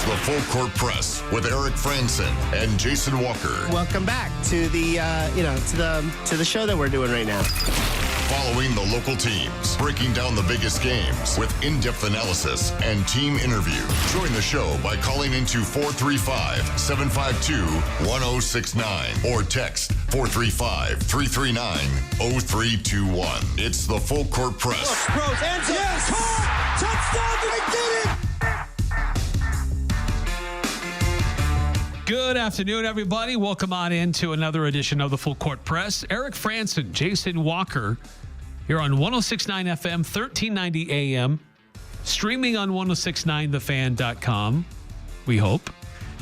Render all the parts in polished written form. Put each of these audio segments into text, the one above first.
It's the Full Court Press with Eric Frandsen and Jason Walker. Welcome back to the to the show that we're doing right now. Following the local teams, breaking down the biggest games with in-depth analysis and team interview. Join the show by calling into 435-752-1069 or text 435-339-0321. It's the Full Court Press. Rose, and yes! Caught! Touchdown! They did it! Good afternoon, everybody. Welcome on into another edition of the Full Court Press. Eric Frandsen, Jason Walker, here on 106.9 FM, 1390 AM, streaming on 1069thefan.com, we hope,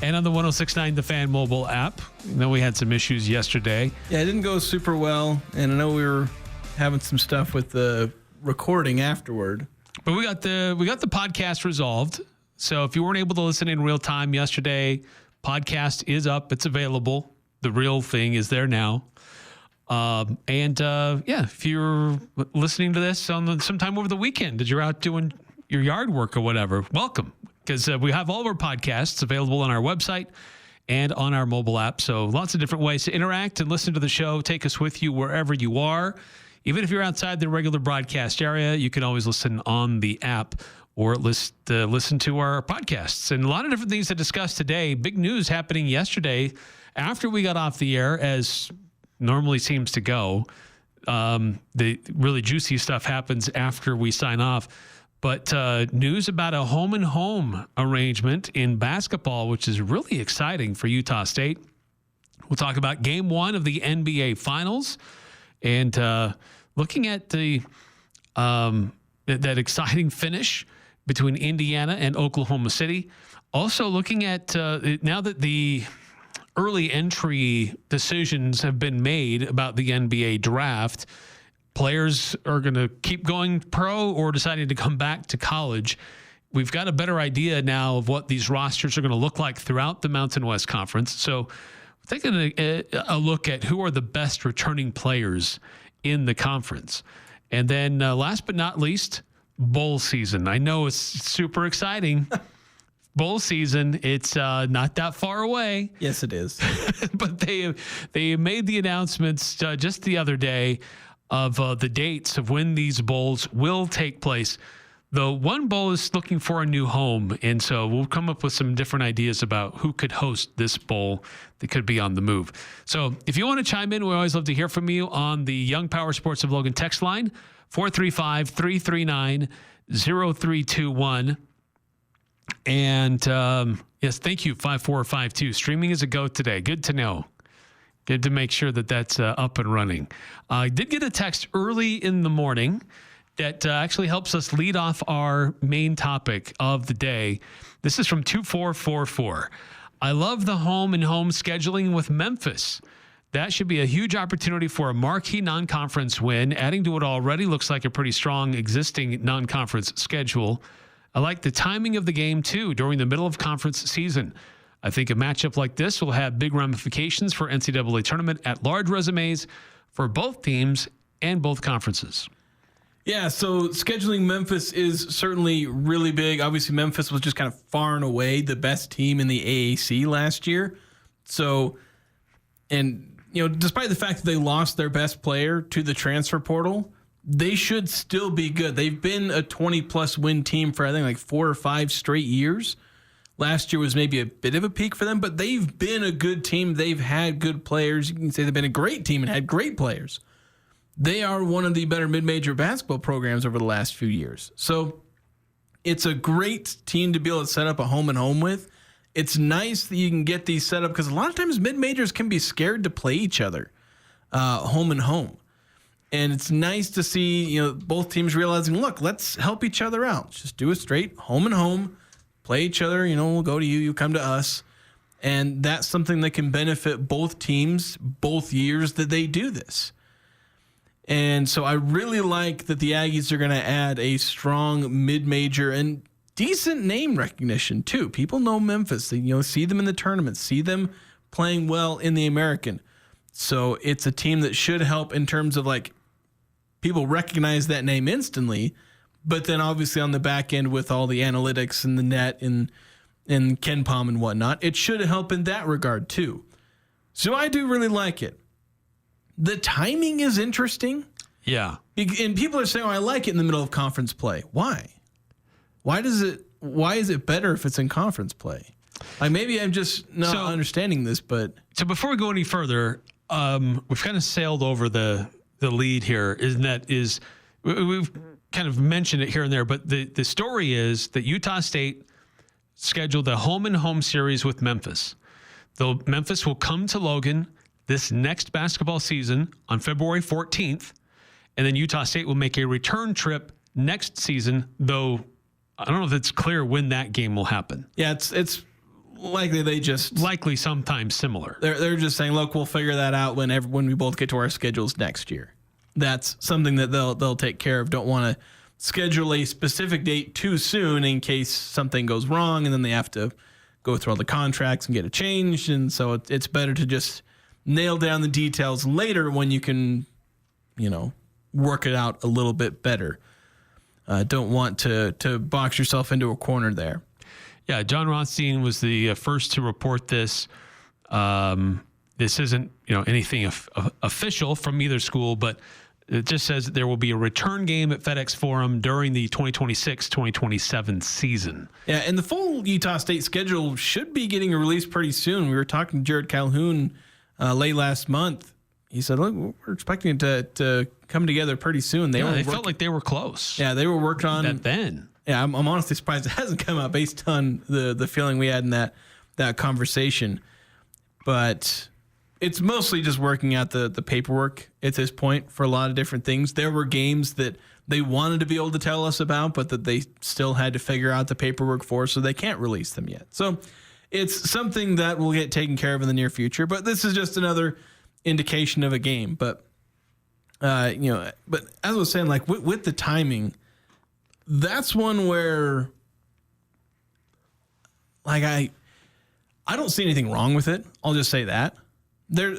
and on the 1069 The Fan mobile app. I know we had some issues yesterday. Yeah, it didn't go super well, and I know we were having some stuff with the recording afterward. But we got the podcast resolved. So if you weren't able to listen in real time yesterday, podcast is up. It's available. The real thing is there now. If you're listening to this on sometime over the weekend, that you're out doing your yard work or whatever, welcome. Because we have all of our podcasts available on our website and on our mobile app. So lots of different ways to interact and listen to the show. Take us with you wherever you are. Even if you're outside the regular broadcast area, you can always listen on the app or listen to our podcasts. And a lot of different things to discuss today. Big news happening yesterday after we got off the air, as normally seems to go. The really juicy stuff happens after we sign off. But news about a home-and-home arrangement in basketball, which is really exciting for Utah State. We'll talk about Game 1 of the NBA Finals and looking at the that exciting finish between Indiana and Oklahoma City. Also looking at now that the early entry decisions have been made about the NBA draft, players are going to keep going pro or deciding to come back to college. We've got a better idea now of what these rosters are going to look like throughout the Mountain West Conference. So we're taking a look at who are the best returning players in the conference. And then last but not least, bowl season. I know it's super exciting. Bowl season, it's not that far away. Yes, it is. But they made the announcements just the other day of the dates of when these bowls will take place. The one bowl is looking for a new home, and so we'll come up with some different ideas about who could host this bowl that could be on the move. So if you want to chime in, we always love to hear from you on the Young Power Sports of Logan text line, 435-339-0321. And yes, thank you, 5452. Streaming is a go today. Good to know. Good to make sure that that's up and running. I did get a text early in the morning that actually helps us lead off our main topic of the day. This is from 2444. I love the home and home scheduling with Memphis. That should be a huge opportunity for a marquee non-conference win, adding to what already looks like a pretty strong existing non-conference schedule. I like the timing of the game, too, during the middle of conference season. I think a matchup like this will have big ramifications for NCAA tournament at large resumes for both teams and both conferences. Yeah, so scheduling Memphis is certainly really big. Obviously, Memphis was just kind of far and away the best team in the AAC last year. So, and, despite the fact that they lost their best player to the transfer portal, they should still be good. They've been a 20-plus win team for, I think, like 4 or 5 straight years. Last year was maybe a bit of a peak for them, but they've been a good team. They've had good players. You can say they've been a great team and had great players. They are one of the better mid-major basketball programs over the last few years. So it's a great team to be able to set up a home and home with. It's nice that you can get these set up because a lot of times mid-majors can be scared to play each other home and home. And it's nice to see, both teams realizing, look, let's help each other out. Just do it straight, home and home, play each other. We'll go to you, you come to us. And that's something that can benefit both teams, both years that they do this. And so I really like that the Aggies are going to add a strong mid-major and decent name recognition, too. People know Memphis. They, see them in the tournament, see them playing well in the American. So it's a team that should help in terms of, people recognize that name instantly, but then obviously on the back end with all the analytics and the net and and Ken Palm and whatnot. It should help in that regard too. So I do really like it. The timing is interesting. Yeah. And people are saying, I like it in the middle of conference play. Why? Why is it better if it's in conference play? Like, maybe I'm just not understanding this, but. So before we go any further, we've kind of sailed over the lead here. We've kind of mentioned it here and there, but the story is that Utah State scheduled a home-and-home series with Memphis. Though Memphis will come to Logan this next basketball season on February 14th, and then Utah State will make a return trip next season, though I don't know if it's clear when that game will happen. Yeah, it's likely likely sometime similar. They're just saying, look, we'll figure that out when we both get to our schedules next year. That's something that they'll take care of. Don't want to schedule a specific date too soon in case something goes wrong, and then they have to go through all the contracts and get it changed. And so it's better to just nail down the details later when you can, work it out a little bit better. Don't want to box yourself into a corner there. Yeah, John Rothstein was the first to report this. This isn't anything official from either school, but it just says that there will be a return game at FedEx Forum during the 2026-2027 season. Yeah, and the full Utah State schedule should be getting released pretty soon. We were talking to Jared Calhoun late last month. He said, look, we're expecting it to come together pretty soon. They felt like they were close. Yeah, they were working on that then. Yeah, I'm honestly surprised it hasn't come out based on the feeling we had in that conversation. But it's mostly just working out the paperwork at this point for a lot of different things. There were games that they wanted to be able to tell us about, but that they still had to figure out the paperwork for, so they can't release them yet. So it's something that will get taken care of in the near future. But this is just another indication of a game. But but as I was saying, like with the timing, that's one where, like, I don't see anything wrong with it. I'll just say that. There,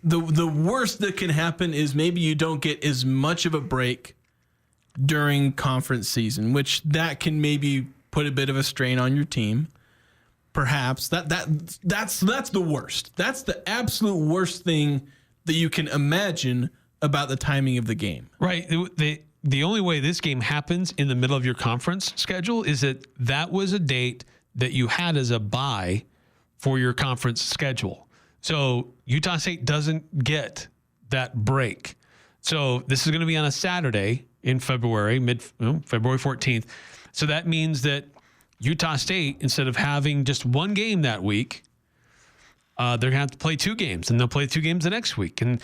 the worst that can happen is maybe you don't get as much of a break during conference season, which that can maybe put a bit of a strain on your team. Perhaps that's the worst. That's the absolute worst thing that you can imagine about the timing of the game. Right. The only way this game happens in the middle of your conference schedule is that was a date that you had as a bye for your conference schedule. So Utah State doesn't get that break. So this is going to be on a Saturday in February, February 14th. So that means that Utah State, instead of having just one game that week, they're going to have to play two games, and they'll play two games the next week. And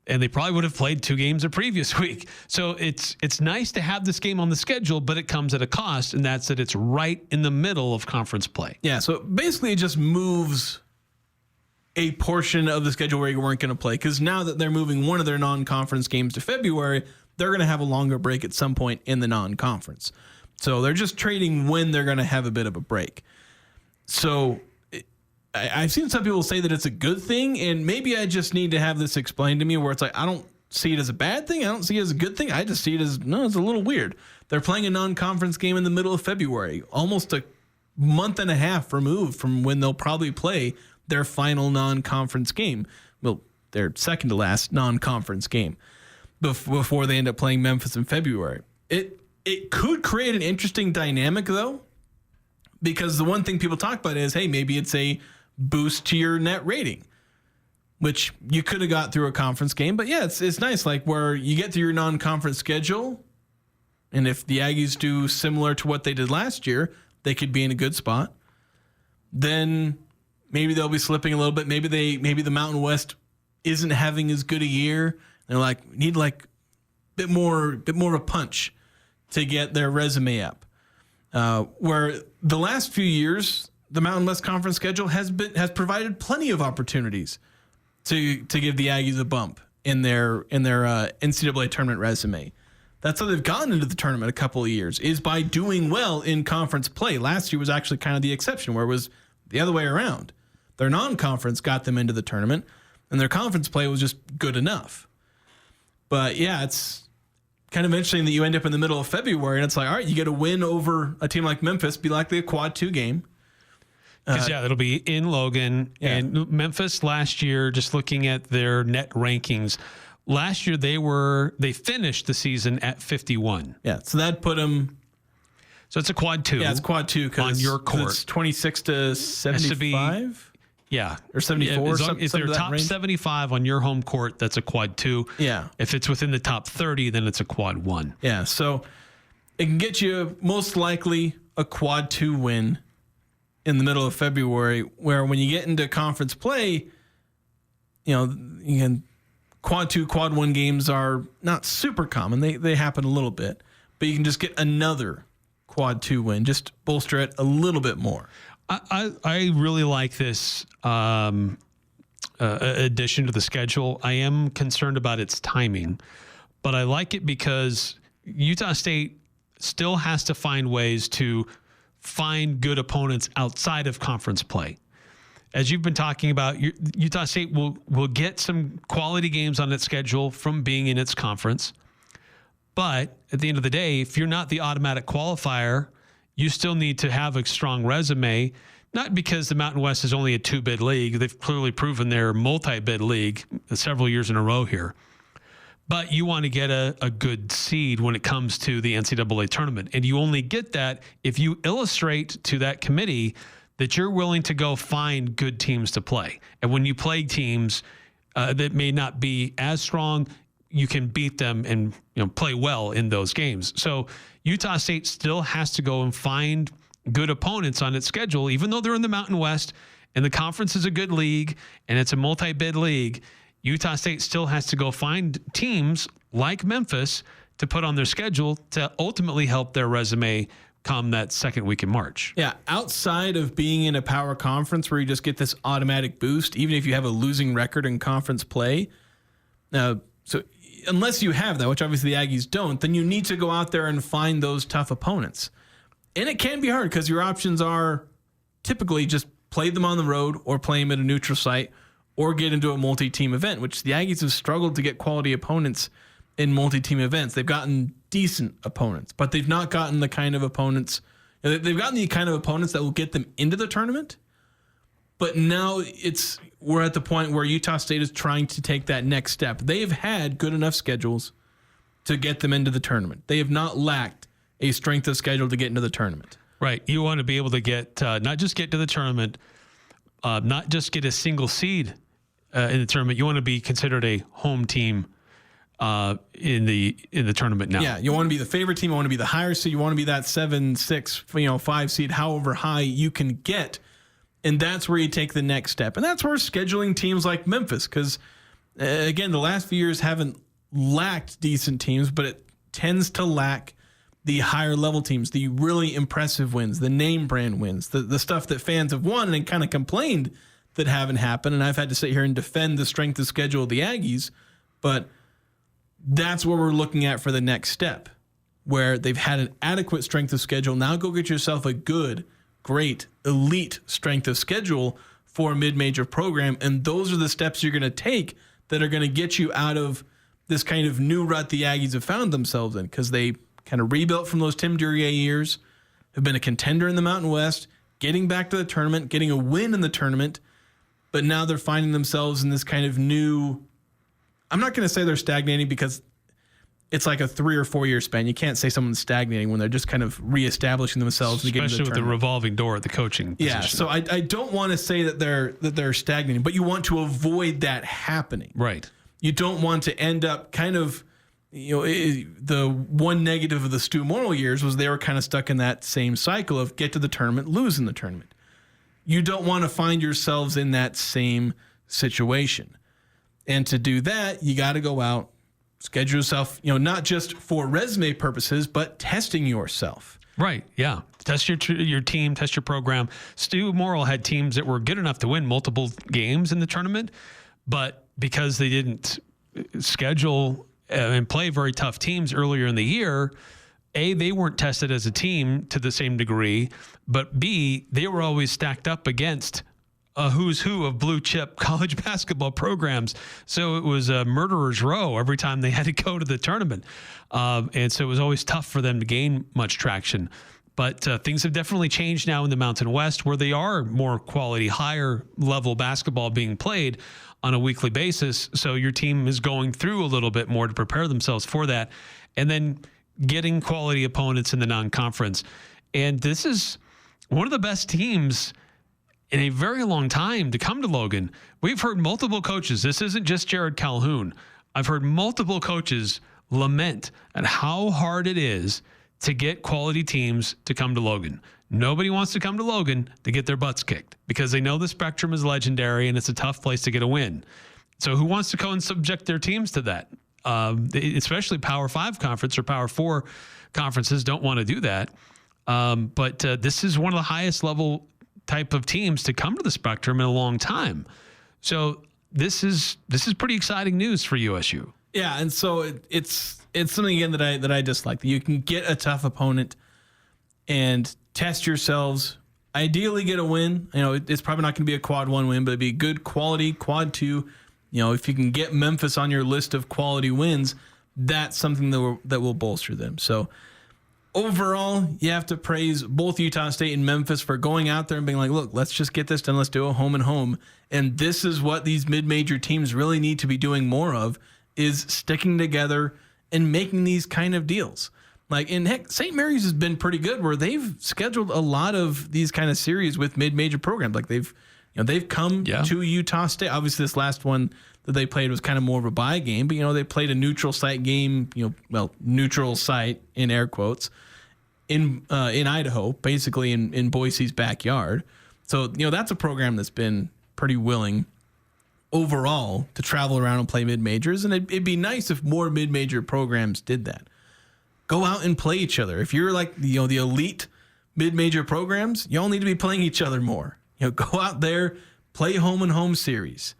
they probably would have played two games the previous week. So it's nice to have this game on the schedule, but it comes at a cost, and that's that it's right in the middle of conference play. Yeah, so basically it just moves a portion of the schedule where you weren't going to play, because now that they're moving one of their non-conference games to February, they're going to have a longer break at some point in the non-conference. So they're just trading when they're going to have a bit of a break. So I've seen some people say that it's a good thing, and maybe I just need to have this explained to me where it's like, I don't see it as a bad thing. I don't see it as a good thing. I just see it as, no, it's a little weird. They're playing a non-conference game in the middle of February, almost a month and a half removed from when they'll probably play their final non-conference game. Well, their second to last non-conference game before they end up playing Memphis in February. It could create an interesting dynamic, though, because the one thing people talk about is, hey, maybe it's a boost to your net rating, which you could have got through a conference game. But yeah, it's nice, like where you get through your non-conference schedule, and if the Aggies do similar to what they did last year, they could be in a good spot. Then maybe they'll be slipping a little bit. Maybe the Mountain West isn't having as good a year. They're like, need like bit more of a punch to get their resume up. Where the last few years, the Mountain West Conference schedule has provided plenty of opportunities to give the Aggies a bump in their NCAA tournament resume. That's how they've gotten into the tournament a couple of years, is by doing well in conference play. Last year was actually kind of the exception, where it was the other way around. Their non-conference got them into the tournament, and their conference play was just good enough. But yeah, it's kind of interesting that you end up in the middle of February, and it's like, all right, you get a win over a team like Memphis, be likely a quad 2 game. Because, that'll be in Logan. Yeah. And Memphis last year, just looking at their net rankings, last year they finished the season at 51. Yeah, so that put them. So it's a quad 2. Yeah, it's quad 2 on your court. It's 26 to 75. Yeah. Or 74. If they're top range. 75 on your home court, that's a quad 2. Yeah. If it's within the top 30, then it's a quad 1. Yeah, so it can get you most likely a quad 2 win in the middle of February, where when you get into conference play, quad 2, quad 1 games are not super common. They happen a little bit, but you can just get another quad 2 win, just bolster it a little bit more. I really like this addition to the schedule. I am concerned about its timing, but I like it because Utah State still has to find ways to find good opponents outside of conference play. As you've been talking about, Utah State will get some quality games on its schedule from being in its conference. But at the end of the day, if you're not the automatic qualifier, you still need to have a strong resume, not because the Mountain West is only a 2-bid league. They've clearly proven they're a multi-bid league several years in a row here. But you want to get a good seed when it comes to the NCAA tournament. And you only get that if you illustrate to that committee that you're willing to go find good teams to play. And when you play teams that may not be as strong, you can beat them and play well in those games. So Utah State still has to go and find good opponents on its schedule, even though they're in the Mountain West and the conference is a good league and it's a multi-bid league. Utah State still has to go find teams like Memphis to put on their schedule to ultimately help their resume come that second week in March. Yeah, outside of being in a power conference where you just get this automatic boost, even if you have a losing record in conference play. So unless you have that, which obviously the Aggies don't, then you need to go out there and find those tough opponents. And it can be hard because your options are typically just play them on the road or play them at a neutral site or get into a multi-team event, which the Aggies have struggled to get quality opponents in multi-team events. They've gotten decent opponents, but they've not gotten the kind of opponents. They've gotten the kind of opponents that will get them into the tournament. But now we're at the point where Utah State is trying to take that next step. They've had good enough schedules to get them into the tournament. They have not lacked a strength of schedule to get into the tournament. Right. You want to be able to get not just get to the tournament, not just get a single seed in the tournament. You want to be considered a home team in the tournament now. Yeah, you want to be the favorite team. You want to be the higher seed. You want to be that 7, 6, 5 seed, however high you can get. And that's where you take the next step. And that's where scheduling teams like Memphis, because, again, the last few years haven't lacked decent teams, but it tends to lack the higher level teams, the really impressive wins, the name brand wins, the stuff that fans have won and kind of complained that haven't happened. And I've had to sit here and defend the strength of schedule of the Aggies, but that's what we're looking at for the next step, where they've had an adequate strength of schedule. Now go get yourself a good, great, elite strength of schedule for a mid-major program. And those are the steps you're going to take that are going to get you out of this kind of new rut the Aggies have found themselves in, because they kind of rebuilt from those Tim Duryea years, have been a contender in the Mountain West, getting back to the tournament, getting a win in the tournament, but now they're finding themselves in this kind of new, I'm not going to say they're stagnating because it's like a 3 or 4 year span. You can't say someone's stagnating when they're just kind of reestablishing themselves. Especially with the revolving door at the coaching position. Yeah, so I don't want to say that they're stagnating, but you want to avoid that happening. Right. You don't want to end up kind of, the one negative of the Stu Morrill years was they were kind of stuck in that same cycle of get to the tournament, lose in the tournament. You don't want to find yourselves in that same situation. And to do that, you got to go out, schedule yourself, not just for resume purposes, but testing yourself. Right. Yeah. Test your team, test your program. Stu Morrill had teams that were good enough to win multiple games in the tournament, but because they didn't schedule and play very tough teams earlier in the year, A, they weren't tested as a team to the same degree, but B, they were always stacked up against a who's who of blue chip college basketball programs. So it was a murderer's row every time they had to go to the tournament. And so it was always tough for them to gain much traction. But things have definitely changed now in the Mountain West, where they are more quality, higher level basketball being played on a weekly basis. So your team is going through a little bit more to prepare themselves for that, and then getting quality opponents in the non-conference. And this is one of the best teams in a very long time to come to Logan. We've heard multiple coaches. This isn't just Jared Calhoun. I've heard multiple coaches lament at how hard it is to get quality teams to come to Logan. Nobody wants to come to Logan to get their butts kicked because they know the Spectrum is legendary and it's a tough place to get a win. So who wants to go and subject their teams to that? Especially Power 5 conference or Power 4 conferences don't want to do that. But this is one of the highest level type of teams to come to the Spectrum in a long time. So this is pretty exciting news for USU. Yeah, and so it's something again that I dislike. That you can get a tough opponent and test yourselves. Ideally, get a win. You know, it's probably not going to be a quad 1 win, but it'd be good quality quad 2. You know, if you can get Memphis on your list of quality wins, that's something that will bolster them. So overall, you have to praise both Utah State and Memphis for going out there and being like, look, let's just get this done. Let's do a home and home. And this is what these mid-major teams really need to be doing more of, is sticking together and making these kind of deals. Like, and heck, St. Mary's has been pretty good where they've scheduled a lot of these kind of series with mid-major programs. Like they've come to Utah State. Obviously, this last one that they played was kind of more of a bye game, but they played a neutral site game. Neutral site in air quotes in Idaho, basically in Boise's backyard. So that's a program that's been pretty willing overall to travel around and play mid-majors, and it'd be nice if more mid-major programs did that. Go out and play each other. If you're like the elite mid-major programs, you all need to be playing each other more. Go out there, play home and home series.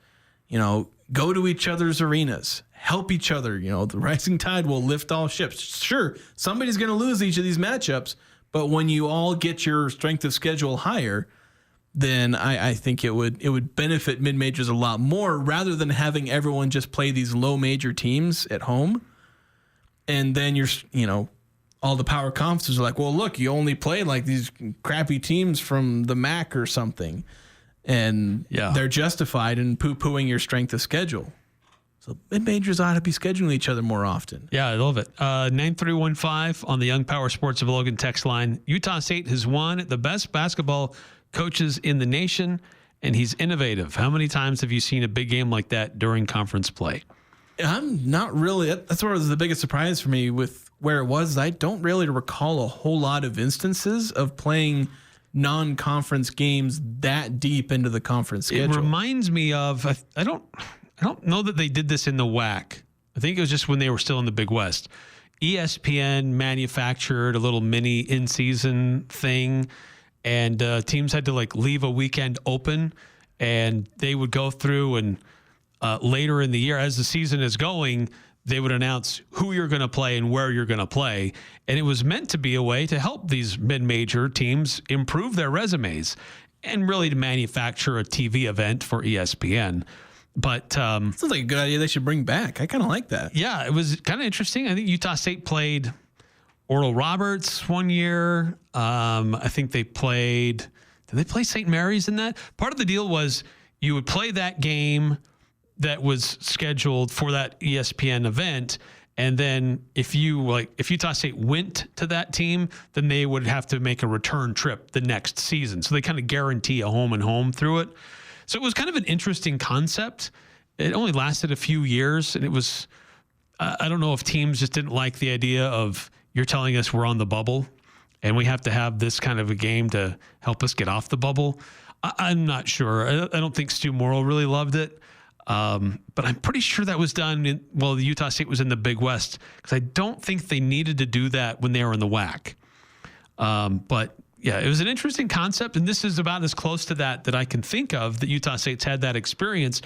Go to each other's arenas, help each other. The rising tide will lift all ships. Sure, somebody's going to lose each of these matchups, but when you all get your strength of schedule higher, then I think it would benefit mid-majors a lot more, rather than having everyone just play these low major teams at home. And then all the power conferences are like, well, look, you only play like these crappy teams from the MAC or something. And they're justified in poo-pooing your strength of schedule. So mid-majors ought to be scheduling each other more often. Yeah, I love it. 9315 on the Young Power Sports of Logan text line. Utah State has won the best basketball coaches in the nation, and he's innovative. How many times have you seen a big game like that during conference play? I'm not really. That's what was the biggest surprise for me with where it was. I don't really recall a whole lot of instances of playing non-conference games that deep into the conference schedule. It reminds me of, I don't know that they did this in the WAC. I think it was just when they were still in the Big West. ESPN manufactured a little mini in-season thing, and teams had to leave a weekend open, and they would go through and later in the year, as the season is going, they would announce who you're going to play and where you're going to play. And it was meant to be a way to help these mid-major teams improve their resumes and really to manufacture a TV event for ESPN. But sounds like a good idea they should bring back. I kind of like that. Yeah, it was kind of interesting. I think Utah State played Oral Roberts one year. I think they played, did they play St. Mary's in that? Part of the deal was you would play that game that was scheduled for that ESPN event. And then if Utah State went to that team, then they would have to make a return trip the next season. So they kind of guarantee a home and home through it. So it was kind of an interesting concept. It only lasted a few years, and it was, I don't know if teams just didn't like the idea of, you're telling us we're on the bubble and we have to have this kind of a game to help us get off the bubble. I'm not sure. I don't think Stu Morrill really loved it. But I'm pretty sure that was done while the Utah State was in the Big West, because I don't think they needed to do that when they were in the WAC. But yeah, it was an interesting concept, and this is about as close to that I can think of, that Utah State's had that experience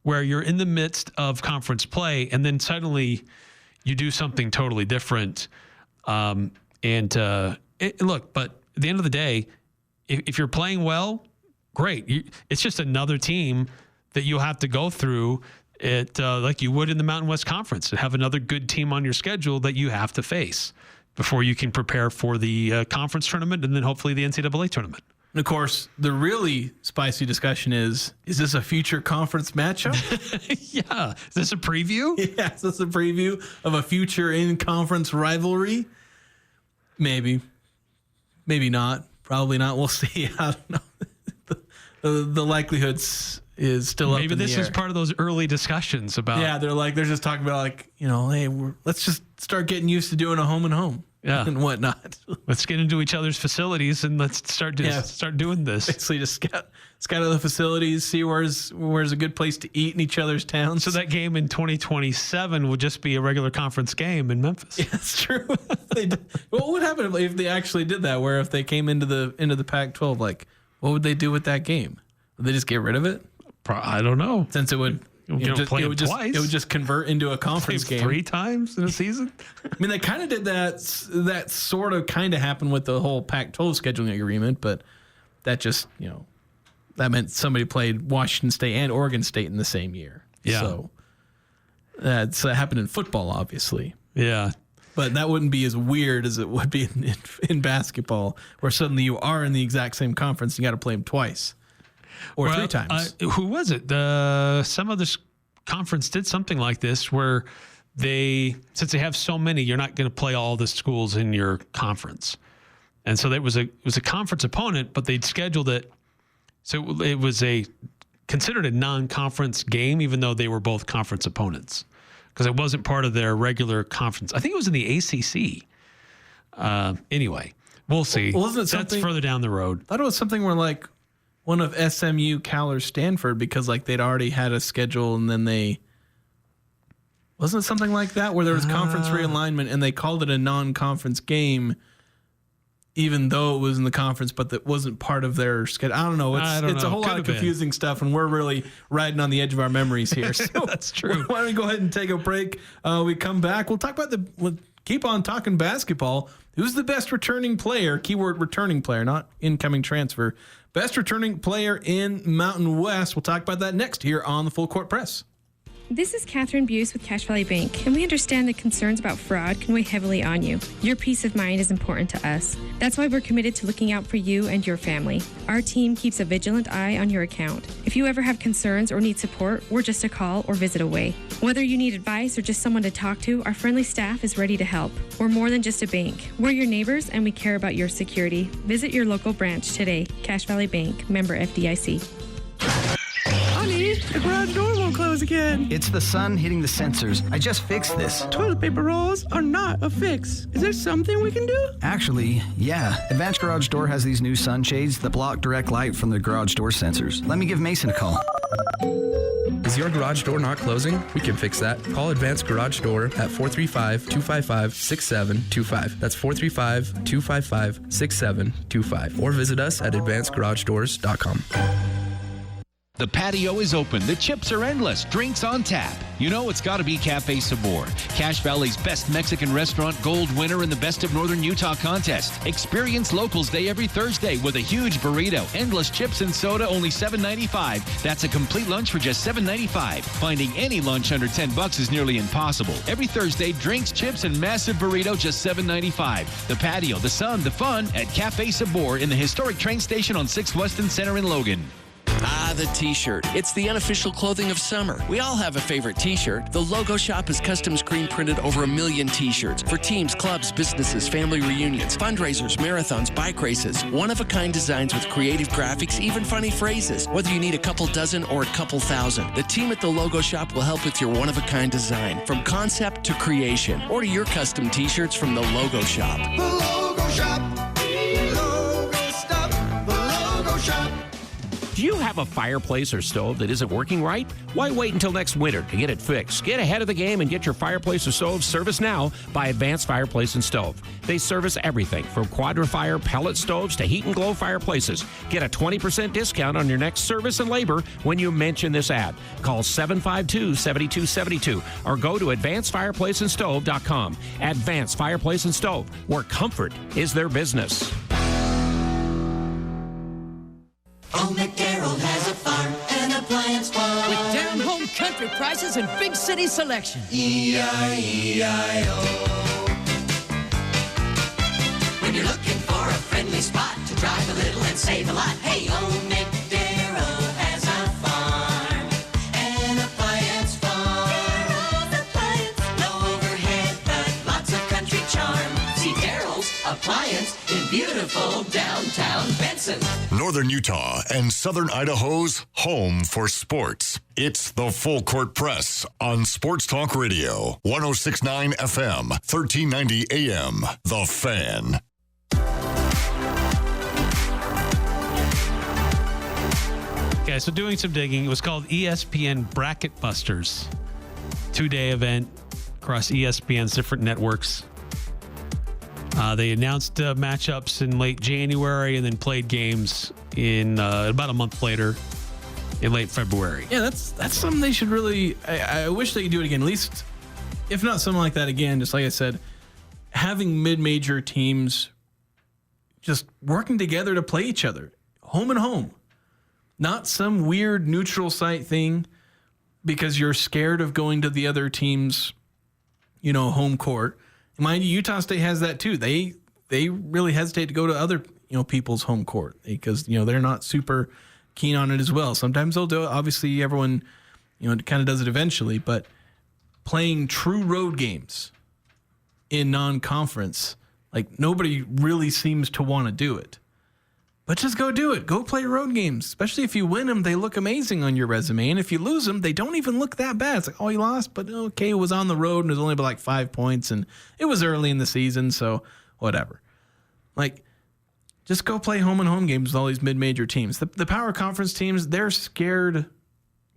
where you're in the midst of conference play and then suddenly you do something totally different. Look, but at the end of the day, if you're playing well, great. It's just another team that you'll have to go through it like you would in the Mountain West Conference, and have another good team on your schedule that you have to face. before you can prepare for the conference tournament and then hopefully the NCAA tournament. And of course, the really spicy discussion is this a future conference matchup? Yeah. Is this a preview? Yeah, is this a preview of a future in-conference rivalry? Maybe. Maybe not. Probably not. We'll see. I don't know. The likelihoods is still up in the air. Maybe this is part of those early discussions about... Yeah, they're just talking about hey, let's just start getting used to doing a home and home. Yeah. And whatnot. Let's get into each other's facilities and let's start doing this. Basically, just scout the facilities, see where's a good place to eat in each other's towns. So that game in 2027 will just be a regular conference game in Memphis. Yeah, that's true. What would happen if they actually did that? Where if they came into the Pac-12, what would they do with that game? Would they just get rid of it? I don't know. Since it would. Play it twice. It would just convert into a conference game 3 times in a season. I mean, they kind of did that. That sort of kind of happened with the whole Pac-12 scheduling agreement, but that just that meant somebody played Washington State and Oregon State in the same year. Yeah. So that happened in football, obviously. Yeah. But that wouldn't be as weird as it would be in basketball, where suddenly you are in the exact same conference. You got to play them twice. Or 3 times. Who was it? Some other conference did something like this where since they have so many, you're not going to play all the schools in your conference. And so it was a conference opponent, but they'd scheduled it. So it was considered a non-conference game, even though they were both conference opponents, because it wasn't part of their regular conference. I think it was in the ACC. Anyway, we'll see. Well, wasn't it something? That's further down the road. I thought it was something where one of SMU, Cal, or Stanford, because they'd already had a schedule, and then wasn't it something like that where there was conference realignment and they called it a non-conference game, even though it was in the conference, but that wasn't part of their schedule. I don't know. It's a whole lot of confusing stuff, and we're really riding on the edge of our memories here. So that's true. Why don't we go ahead and take a break? We come back. We'll talk about we'll keep on talking basketball. Who's the best returning player? Keyword returning player, not incoming transfer. Best returning player in Mountain West. We'll talk about that next here on the Full Court Press. This is Catherine Buse with Cache Valley Bank, and we understand that concerns about fraud can weigh heavily on you. Your peace of mind is important to us. That's why we're committed to looking out for you and your family. Our team keeps a vigilant eye on your account. If you ever have concerns or need support, we're just a call or visit away. Whether you need advice or just someone to talk to, our friendly staff is ready to help. We're more than just a bank. We're your neighbors, and we care about your security. Visit your local branch today. Cache Valley Bank, member FDIC. Honey, the garage door won't close again. It's the sun hitting the sensors. I just fixed this. Toilet paper rolls are not a fix. Is there something we can do? Actually, yeah. Advanced Garage Door has these new sunshades that block direct light from the garage door sensors. Let me give Mason a call. Is your garage door not closing? We can fix that. Call Advanced Garage Door at 435-255-6725. That's 435-255-6725. Or visit us at advancedgaragedoors.com. The patio is open. The chips are endless. Drinks on tap. You know it's got to be Cafe Sabor, Cache Valley's best Mexican restaurant, gold winner in the Best of Northern Utah contest. Experience Locals Day every Thursday with a huge burrito, endless chips and soda, only $7.95. That's a complete lunch for just $7.95. Finding any lunch under $10 is nearly impossible. Every Thursday, drinks, chips, and massive burrito, just $7.95. The patio, the sun, the fun at Cafe Sabor in the historic train station on 6th Weston Center in Logan. Ah, the t-shirt. It's the unofficial clothing of summer. We all have a favorite t-shirt. The Logo Shop has custom screen printed over 1 million t-shirts for teams, clubs, businesses, family reunions, fundraisers, marathons, bike races. One-of-a-kind designs with creative graphics, even funny phrases. Whether you need a couple dozen or a couple thousand, the team at the Logo Shop will help with your one-of-a-kind design. From concept to creation. Order your custom t-shirts from the Logo Shop. The Logo Shop. Logo Stop. The Logo Shop. Do you have a fireplace or stove that isn't working right? Why wait until next winter to get it fixed? Get ahead of the game and get your fireplace or stove serviced now by Advanced Fireplace and Stove. They service everything from Quadra-Fire pellet stoves to heat and glow fireplaces. Get a 20% discount on your next service and labor when you mention this ad. Call 752-7272 or go to advancedfireplaceandstove.com. Advanced Fireplace and Stove, where comfort is their business. Old McDarrell has a farm, an appliance farm. With down-home country prices and big city selection. E-I-E-I-O. friendly spot to drive a little and save a lot. Hey, old Nick Darrow has a farm, an appliance farm. Darrow's Appliance. No overhead, but lots of country charm. See Darrow's Appliance in beautiful downtown Benson. Northern Utah and Southern Idaho's home for sports. It's the Full Court Press on Sports Talk Radio, 106.9 FM, 1390 AM. The Fan. Okay, so doing some digging. It was called ESPN Bracket Busters. 2-day event across ESPN's different networks. They announced matchups in late January and then played games in about a month later in late February. Yeah, that's something they should really... I wish they could do it again. At least, if not something like that again, just like I said, having mid-major teams just working together to play each other. Home and home. Not some weird neutral site thing because you're scared of going to the other team's, home court. Mind you, Utah State has that too. They really hesitate to go to other, people's home court because, they're not super keen on it as well. Sometimes they'll do it. Obviously, everyone, kind of does it eventually, but playing true road games in non-conference, like nobody really seems to want to do it. But just go do it. Go play road games. Especially if you win them, they look amazing on your resume. And if you lose them, they don't even look that bad. It's like, oh, you lost, but okay, it was on the road and it was only about like 5 points. And it was early in the season, so whatever. Like, just go play home and home games with all these mid-major teams. The power conference teams, they're scared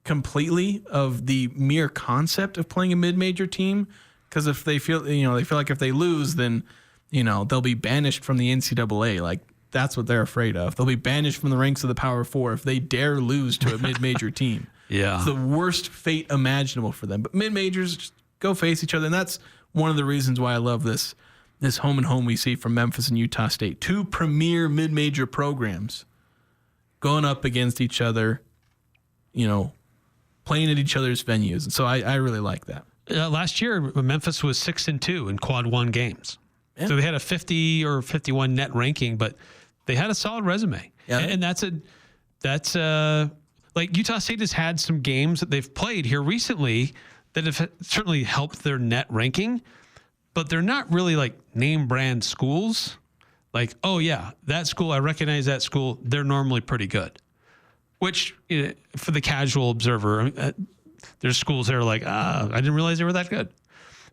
completely of the mere concept of playing a mid-major team. Because if they feel, they feel like if they lose, then, they'll be banished from the NCAA. Like, that's what they're afraid of. They'll be banished from the ranks of the Power Four if they dare lose to a mid-major team. Yeah. It's the worst fate imaginable for them. But mid-majors just go face each other. And that's one of the reasons why I love this home and home we see from Memphis and Utah State. Two premier mid-major programs going up against each other, playing at each other's venues. And so I really like that. Last year, Memphis was 6-2 in quad one games. Yeah. So they had a 50 or 51 net ranking, but they had a solid resume. Yeah. And that's like Utah State has had some games that they've played here recently that have certainly helped their net ranking, but they're not really like name brand schools. Like, oh yeah, that school, I recognize that school. They're normally pretty good, which for the casual observer, there's schools that are like, I didn't realize they were that good.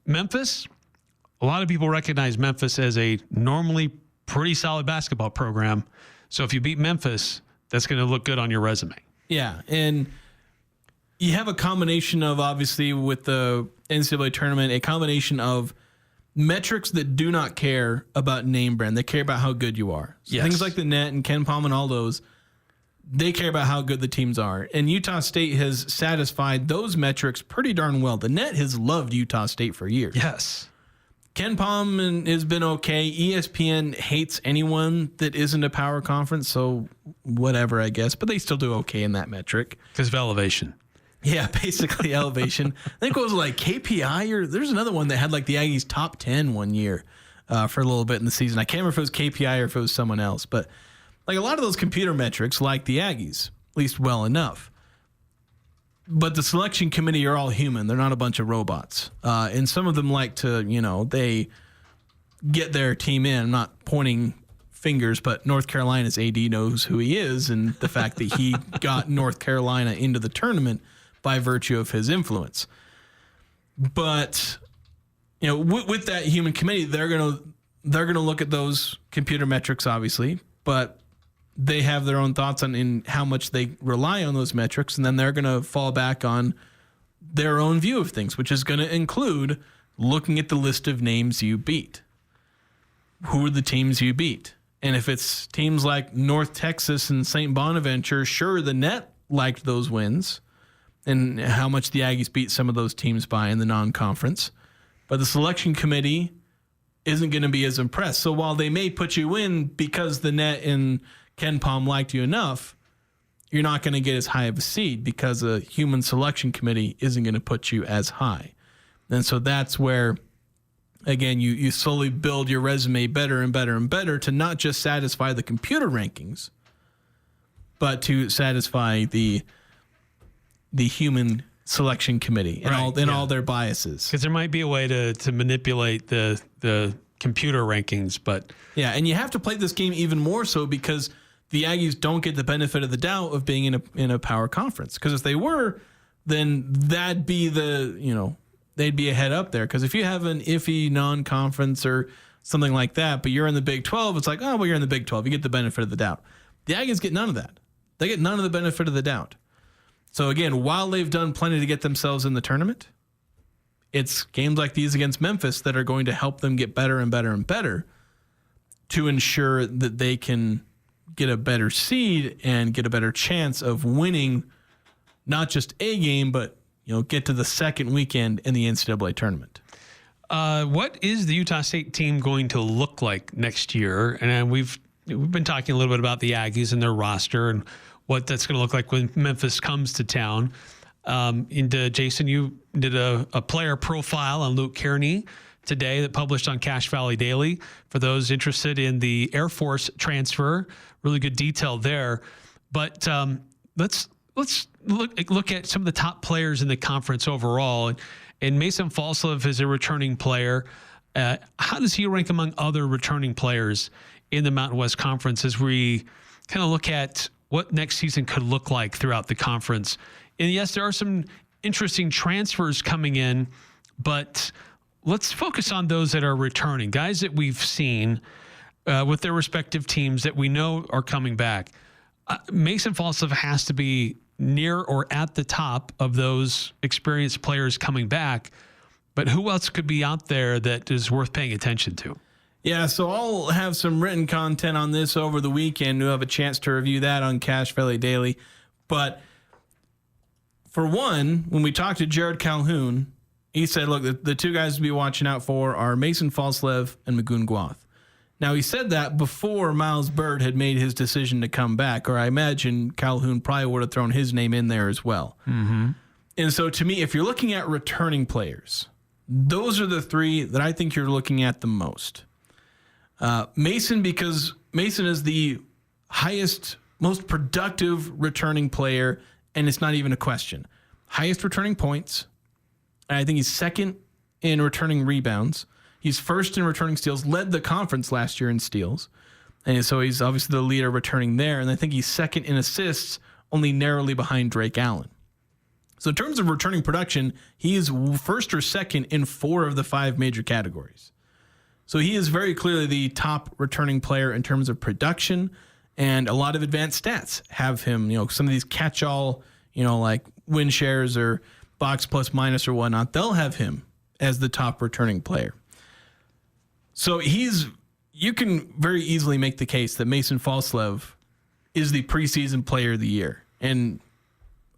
Memphis, a lot of people recognize Memphis as a normally pretty solid basketball program. So if you beat Memphis, that's going to look good on your resume. Yeah, and you have a combination of, obviously, with the NCAA tournament, a combination of metrics that do not care about name brand. They care about how good you are. So yes. Things like the net and Ken Palm and all those, they care about how good the teams are. And Utah State has satisfied those metrics pretty darn well. The net has loved Utah State for years. Yes. Ken Palm has been okay. ESPN hates anyone that isn't a power conference, so whatever, I guess. But they still do okay in that metric. Because of elevation. Yeah, basically elevation. I think it was like KPI, or there's another one that had like the Aggies top 10 one year for a little bit in the season. I can't remember if it was KPI or if it was someone else. But like a lot of those computer metrics, like the Aggies, at least well enough. But the selection committee are all human. They're not a bunch of robots. And some of them like to, they get their team in. I'm not pointing fingers, but North Carolina's AD knows who he is and the fact that he got North Carolina into the tournament by virtue of his influence. But, with that human committee, they're gonna look at those computer metrics, obviously, but they have their own thoughts on in how much they rely on those metrics, and then they're going to fall back on their own view of things, which is going to include looking at the list of names you beat. Who are the teams you beat? And if it's teams like North Texas and St. Bonaventure, sure, the net liked those wins and how much the Aggies beat some of those teams by in the non-conference. But the selection committee isn't going to be as impressed. So while they may put you in because the net and Ken Palm liked you enough, you're not going to get as high of a seed because a human selection committee isn't going to put you as high. And so that's where, again, you slowly build your resume better and better and better to not just satisfy the computer rankings, but to satisfy the human selection committee and all their biases. Because there might be a way to manipulate the computer rankings, but yeah, and you have to play this game even more so because the Aggies don't get the benefit of the doubt of being in a power conference. Because if they were, then that'd be they'd be a head up there. Because if you have an iffy non-conference or something like that, but you're in the Big 12, it's like, oh, well, you're in the Big 12. You get the benefit of the doubt. The Aggies get none of that. They get none of the benefit of the doubt. So again, while they've done plenty to get themselves in the tournament, it's games like these against Memphis that are going to help them get better and better and better to ensure that they can get a better seed and get a better chance of winning not just a game, but get to the second weekend in the NCAA tournament. What is the Utah State team going to look like next year? And we've been talking a little bit about the Aggies and their roster and what that's going to look like when Memphis comes to town. Jason, you did a player profile on Luke Kearney today that published on Cache Valley Daily. For those interested in the Air Force transfer, really good detail there. But let's look at some of the top players in the conference overall. And Mason Falslev is a returning player. How does he rank among other returning players in the Mountain West Conference as we kind of look at what next season could look like throughout the conference? And yes, there are some interesting transfers coming in, but let's focus on those that are returning, guys that we've seen with their respective teams that we know are coming back. Mason Falslev has to be near or at the top of those experienced players coming back, but who else could be out there that is worth paying attention to? Yeah, so I'll have some written content on this over the weekend. We'll have a chance to review that on Cache Valley Daily. But for one, when we talked to Jared Calhoun, he said, look, the two guys to be watching out for are Mason Falslev and Magoon Gwath. Now, he said that before Miles Bird had made his decision to come back, or I imagine Calhoun probably would have thrown his name in there as well. Mm-hmm. And so to me, if you're looking at returning players, those are the three that I think you're looking at the most. Mason, because Mason is the highest, most productive returning player, and it's not even a question. Highest returning points, and I think he's second in returning rebounds. He's first in returning steals, led the conference last year in steals. And so he's obviously the leader returning there. And I think he's second in assists, only narrowly behind Drake Allen. So in terms of returning production, he is first or second in 4 of the 5 major categories. So he is very clearly the top returning player in terms of production, and a lot of advanced stats have him, some of these catch-all, like win shares or box plus minus or whatnot, they'll have him as the top returning player. So you can very easily make the case that Mason Falslev is the preseason player of the year. And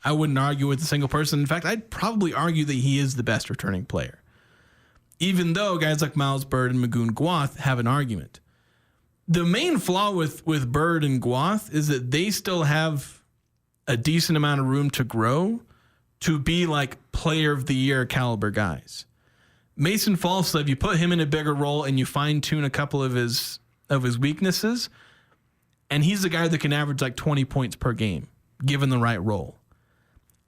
I wouldn't argue with a single person. In fact, I'd probably argue that he is the best returning player, even though guys like Miles Bird and Magoon Gwath have an argument. The main flaw with Bird and Gwath is that they still have a decent amount of room to grow to be like player of the year caliber guys. Mason Falslev, you put him in a bigger role and you fine tune a couple of his weaknesses, and he's the guy that can average like 20 points per game, given the right role.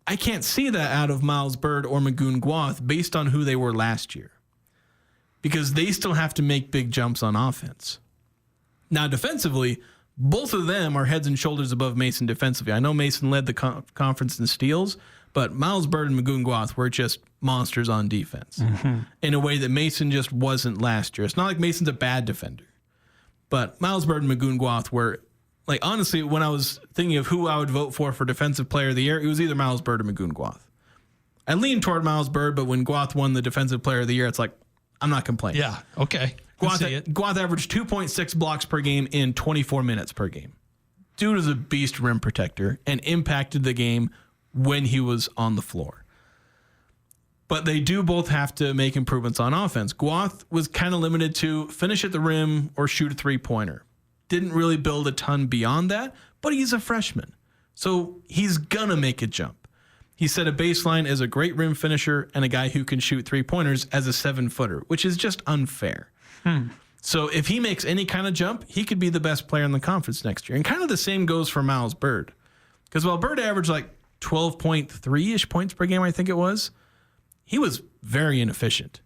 I can't see that out of Miles Bird or Magoon Gwath based on who they were last year, because they still have to make big jumps on offense. Now, defensively, both of them are heads and shoulders above Mason defensively. I know Mason led the conference in steals, but Miles Bird and Magoon Gwath were just monsters on defense in a way that Mason just wasn't last year. It's not like Mason's a bad defender, but Miles Bird and Magoon Gwath were, like, honestly, when I was thinking of who I would vote for Defensive Player of the Year, it was either Miles Bird or Magoon Gwath. I leaned toward Miles Bird, but when Gwath won the Defensive Player of the Year, it's like, I'm not complaining. Yeah, okay. Gwath averaged 2.6 blocks per game in 24 minutes per game. Dude is a beast rim protector and impacted the game when he was on the floor. But they do both have to make improvements on offense. Gwath was kind of limited to finish at the rim or shoot a three-pointer. Didn't really build a ton beyond that, but he's a freshman. So he's going to make a jump. he set a baseline as a great rim finisher and a guy who can shoot 3-pointers as a 7-footer, which is just unfair. So if he makes any kind of jump, he could be the best player in the conference next year. And kind of the same goes for Miles Bird. Because while Bird averaged like 12.3-ish points per game, I think it was, he was very inefficient.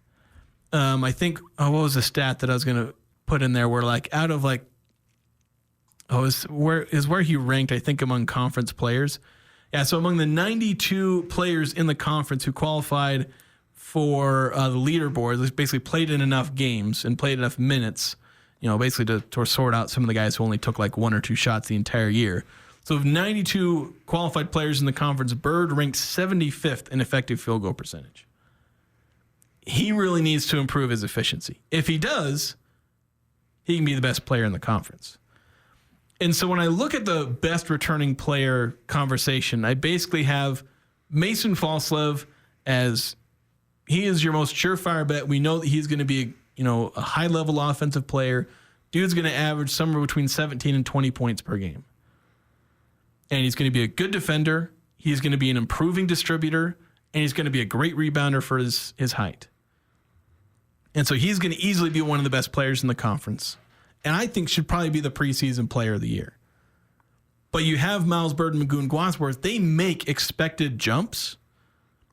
I think, what was the stat that I was going to put in there where like out of like, is where he ranked, I think, among conference players. Yeah, so among the 92 players in the conference who qualified for the leaderboard, basically played in enough games and played enough minutes, basically to sort out some of the guys who only took like 1 or 2 shots the entire year. So of 92 qualified players in the conference, Bird ranked 75th in effective field goal percentage. He really needs to improve his efficiency. If he does, he can be the best player in the conference. And so when I look at the best returning player conversation, I basically have Mason Falslev as he is your most surefire bet. We know that he's going to be, a high-level offensive player. Dude's going to average somewhere between 17 and 20 points per game. And he's going to be a good defender. He's going to be an improving distributor. And he's going to be a great rebounder for his height. And so he's going to easily be one of the best players in the conference. And I think should probably be the preseason player of the year. But you have Miles Bird and Magoon Gwathworth. They make expected jumps.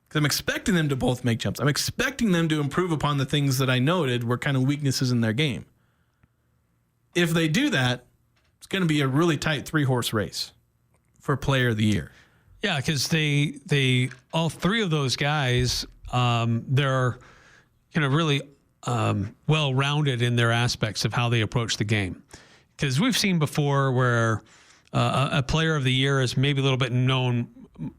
Because I'm expecting them to both make jumps. I'm expecting them to improve upon the things that I noted were kind of weaknesses in their game. If they do that, it's going to be a really tight 3-horse race for player of the year. Yeah, because they all three of those guys, they're really well-rounded in their aspects of how they approach the game. Because we've seen before where a player of the year is maybe a little bit known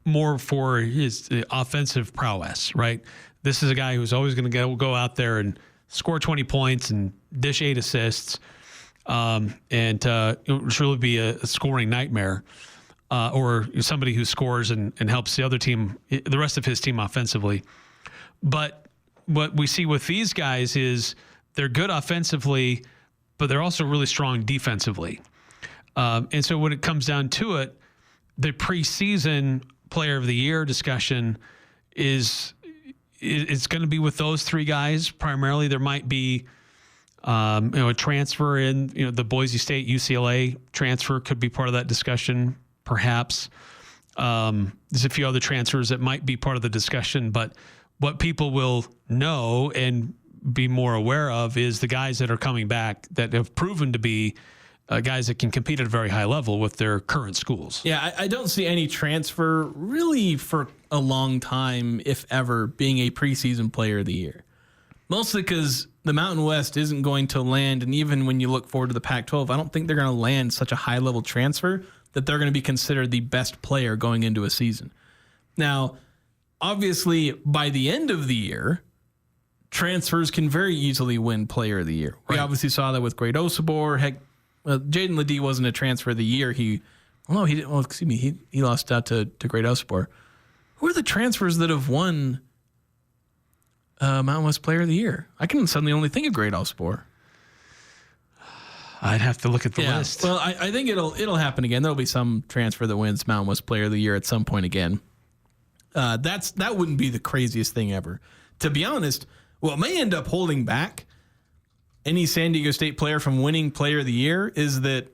more for his offensive prowess, right? This is a guy who's always going to go out there and score 20 points and dish 8 assists, and it'll really be a scoring nightmare, or somebody who scores and helps the other team, the rest of his team offensively. But what we see with these guys is they're good offensively, but they're also really strong defensively. And so when it comes down to it, the preseason player of the year discussion it's going to be with those three guys primarily. There might be a transfer in, the Boise State UCLA transfer could be part of that discussion, perhaps. There's a few other transfers that might be part of the discussion, but what people will know and be more aware of is the guys that are coming back that have proven to be guys that can compete at a very high level with their current schools. Yeah, I don't see any transfer really for a long time, if ever, being a preseason player of the year. Mostly because the Mountain West isn't going to land, and even when you look forward to the Pac-12, I don't think they're going to land such a high-level transfer that they're going to be considered the best player going into a season. Now, obviously, by the end of the year, transfers can very easily win player of the year. We obviously saw that with Great Osabor. Heck, Jaden Ledee wasn't a transfer of the year. He lost out to Great Osabor. Who are the transfers that have won Mountain West Player of the Year? I can suddenly only think of Great Osabor. I'd have to look at the list. Well, I think it'll happen again. There'll be some transfer that wins Mountain West Player of the Year at some point again. That wouldn't be the craziest thing ever. To be honest, what may end up holding back any San Diego State player from winning Player of the Year is that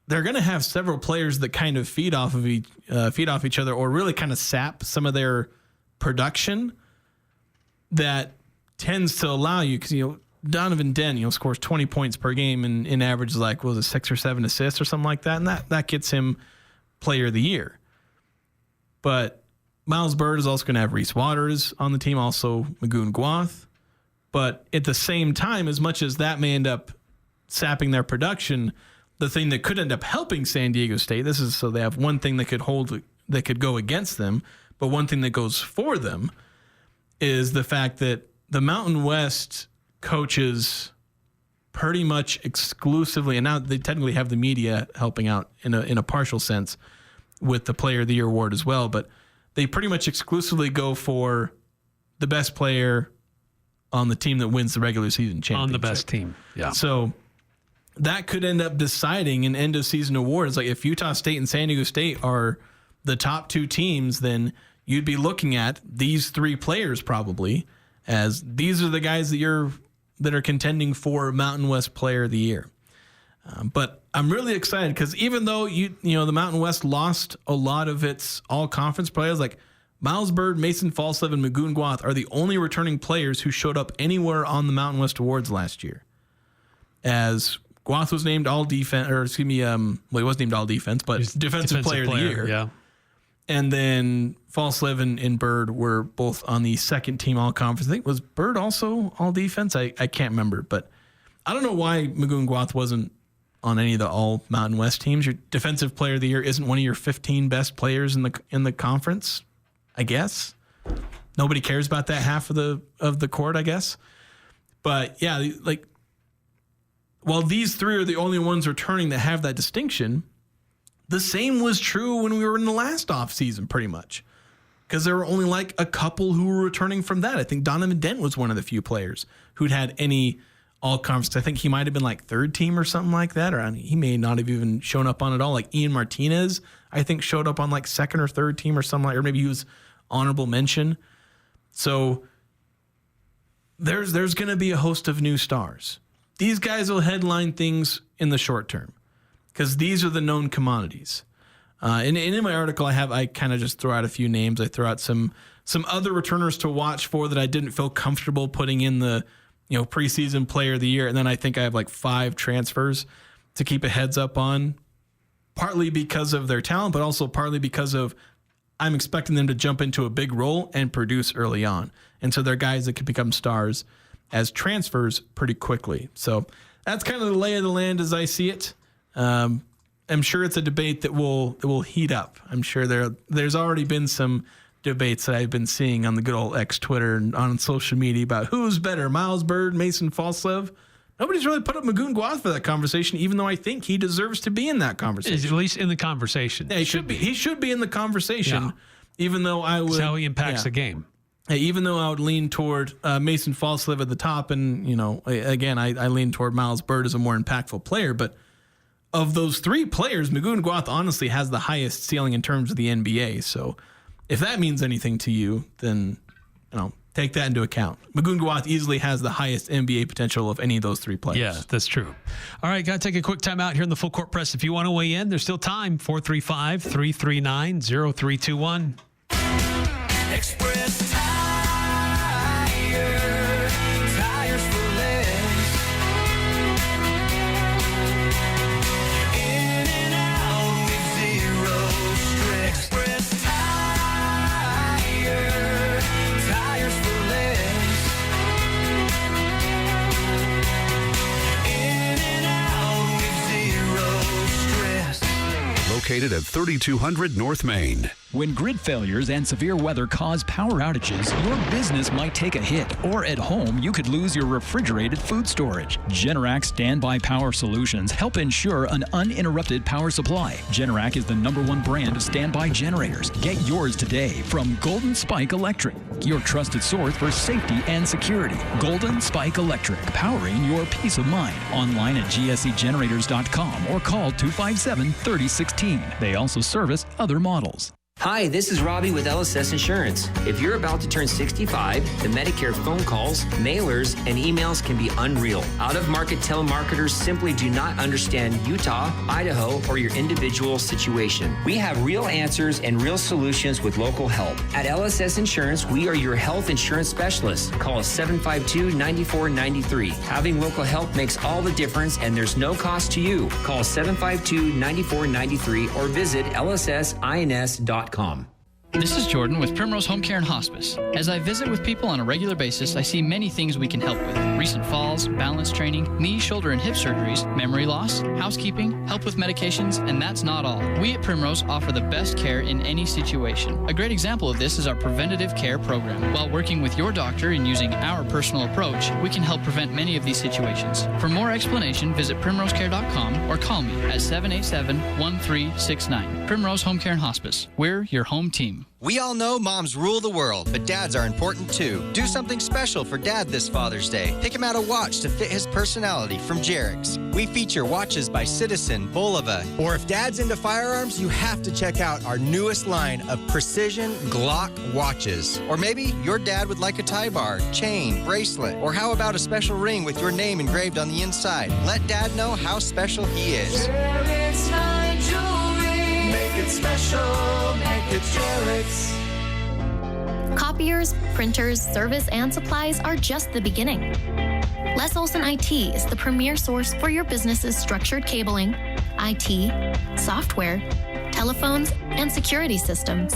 they're going to have several players that kind of feed off each other, or really kind of sap some of their production that tends to allow you, because Donovan Dent scores 20 points per game and averages 6 or 7 assists or something like that, and that gets him Player of the Year. But Miles Bird is also going to have Reese Waters on the team, also Magoon Gwath. But at the same time, as much as that may end up sapping their production, the thing that could end up helping San Diego State, this is so they have one thing that could go against them, but one thing that goes for them is the fact that the Mountain West coaches pretty much exclusively, and now they technically have the media helping out in a partial sense with the Player of the Year award as well, but they pretty much exclusively go for the best player on the team that wins the regular season championship. On the best team, yeah. So that could end up deciding an end-of-season award. It's like if Utah State and San Diego State are the top 2 teams, then you'd be looking at these three players probably as these are the guys that are contending for Mountain West Player of the Year. But I'm really excited because even though the Mountain West lost a lot of its all-conference players, like Miles Bird, Mason Falslev, and Magoon Gwath are the only returning players who showed up anywhere on the Mountain West Awards last year. As Gwath was named all-defense, or excuse me, he was named all-defense, but defensive player of the year. Yeah. And then Falslev and Bird were both on the second team all-conference. I think, was Bird also all-defense? I can't remember, but I don't know why Magoon Gwath wasn't on any of the all Mountain West teams. Your defensive player of the year isn't one of your 15 best players in the conference, I guess. Nobody cares about that half of the court, I guess. But yeah, like while these three are the only ones returning that have that distinction, the same was true when we were in the last offseason, pretty much. Because there were only like a couple who were returning from that. I think Donovan Dent was one of the few players who'd had any all-conference. I think he might have been like third team or something like that, or he may not have even shown up on it all. Like Ian Martinez, I think, showed up on like second or third team or something like, or maybe he was honorable mention. So there's going to be a host of new stars. These guys will headline things in the short term because these are the known commodities. And in my article, I kind of just throw out a few names. I throw out some other returners to watch for that I didn't feel comfortable putting in the preseason player of the year. And then I think I have like 5 transfers to keep a heads up on, partly because of their talent, but also partly because of I'm expecting them to jump into a big role and produce early on. And so they're guys that could become stars as transfers pretty quickly. So that's kind of the lay of the land as I see it. I'm sure it's a debate that will heat up. I'm sure there's already been some debates that I've been seeing on the good old X Twitter and on social media about who's better, Miles Bird, Mason Falslev. Nobody's really put up Magoon Gwath for that conversation, even though I think he deserves to be in that conversation. At least in the conversation. Yeah, he should be. He should be in the conversation, even though I would. That's how he impacts the game. Even though I would lean toward Mason Falslev at the top, and again, I lean toward Miles Bird as a more impactful player, but of those 3 players, Magoon Gwath honestly has the highest ceiling in terms of the NBA. So if that means anything to you, then take that into account. Magoon Gwath easily has the highest NBA potential of any of those 3 players. Yeah, that's true. All right, got to take a quick time out here in the Full Court Press. If you want to weigh in, there's still time. 435-339-0321. Express Tire, tires for less. In and out with zero stress. Express Tire, tires for less. In and out with zero stress. Located at 3200 North Main. When grid failures and severe weather cause power outages, your business might take a hit, or at home, you could lose your refrigerated food storage. Generac Standby Power Solutions help ensure an uninterrupted power supply. Generac is the #1 brand of standby generators. Get yours today from Golden Spike Electric, your trusted source for safety and security. Golden Spike Electric, powering your peace of mind. Online at gsegenerators.com or call 257-3016. They also service other models. Hi, this is Robbie with LSS Insurance. If you're about to turn 65, the Medicare phone calls, mailers, and emails can be unreal. Out-of-market telemarketers simply do not understand Utah, Idaho, or your individual situation. We have real answers and real solutions with local help. At LSS Insurance, we are your health insurance specialists. Call us 752-9493. Having local help makes all the difference, and there's no cost to you. Call 752-9493 or visit lssins.com. This is Jordan with Primrose Home Care and Hospice. As I visit with people on a regular basis, I see many things we can help with. Recent falls, balance training, knee, shoulder, and hip surgeries, memory loss, housekeeping, help with medications, and that's not all. We at Primrose offer the best care in any situation. A great example of this is our preventative care program. While working with your doctor and using our personal approach, we can help prevent many of these situations. For more explanation, visit primrosecare.com or call me at 787-1369. Primrose Home Care and Hospice. We're your home team. We all know moms rule the world, but dads are important too. Do something special for Dad this Father's Day. Pick him out a watch to fit his personality from Jerix. We feature watches by Citizen, Bulova. Or if Dad's into firearms, you have to check out our newest line of precision Glock watches. Or maybe your dad would like a tie bar, chain, bracelet, or how about a special ring with your name engraved on the inside? Let Dad know how special he is. Jerix Fine Jewelry. Make it special, make it Jerix. Copiers, printers, service, and supplies are just the beginning. Les Olson IT is the premier source for your business's structured cabling, IT, software, telephones, and security systems.